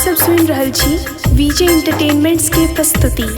सब सुन रहल छी विजय एंटरटेनमेंट्स के प्रस्तुति।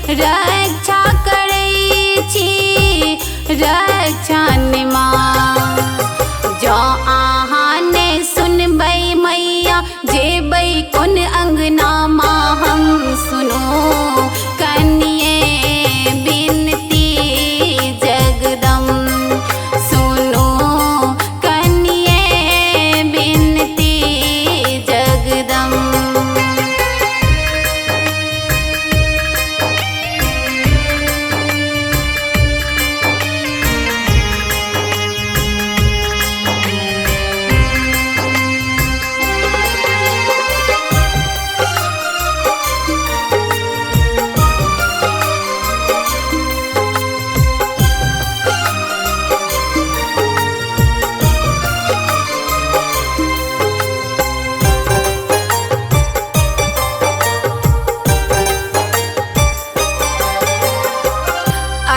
रक्षा करै छी रक्षान माँ। जो अहाँ ने सुनबै मैया जेबै कोन अंगना माँ हम सुनो कनिए बिनती जगदम सुनो कनिए बिनती जगदम।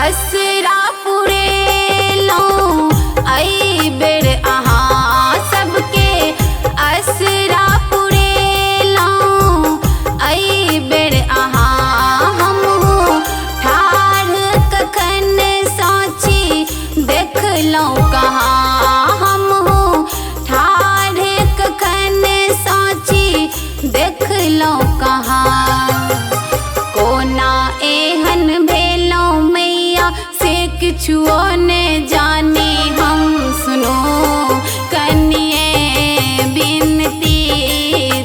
असरा पुरेलहुँ एहि बेर अहाँ सबके असरा पुरेलहुँ एहि बेर अहाँ हमहूँ ठाढ़ कखन साँची देखलहुँ कहाँ हमहूँ ठाढ़ कखन साँची देखलहुँ कहाँ। कोना एहन भेलहुँ मैया से किछुओ ने जानी हम सुनो कनिए बिनती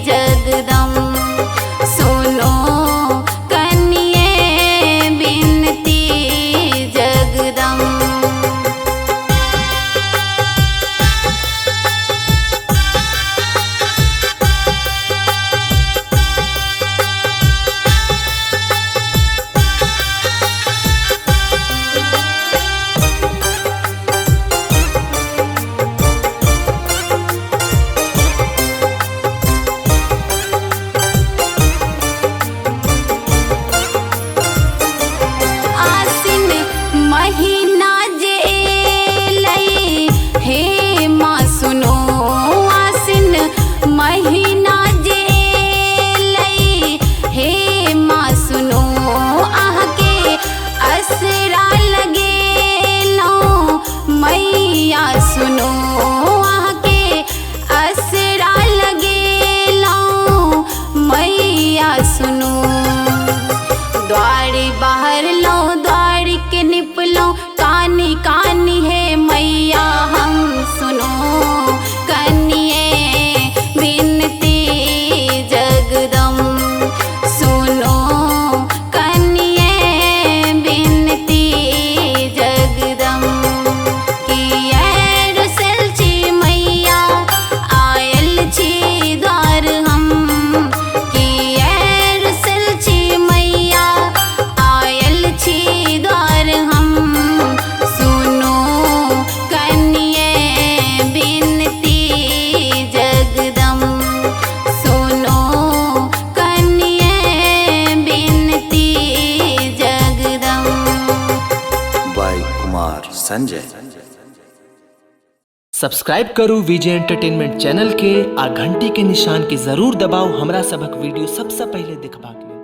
जगदम सुनो कनिए बिनती जगदम। संजय। सब्सक्राइब करू विजय एंटरटेनमेंट चैनल के आ घंटी के निशान के जरूर दबाओ हमरा सबक वीडियो सबसे पहले देखबाक लेल।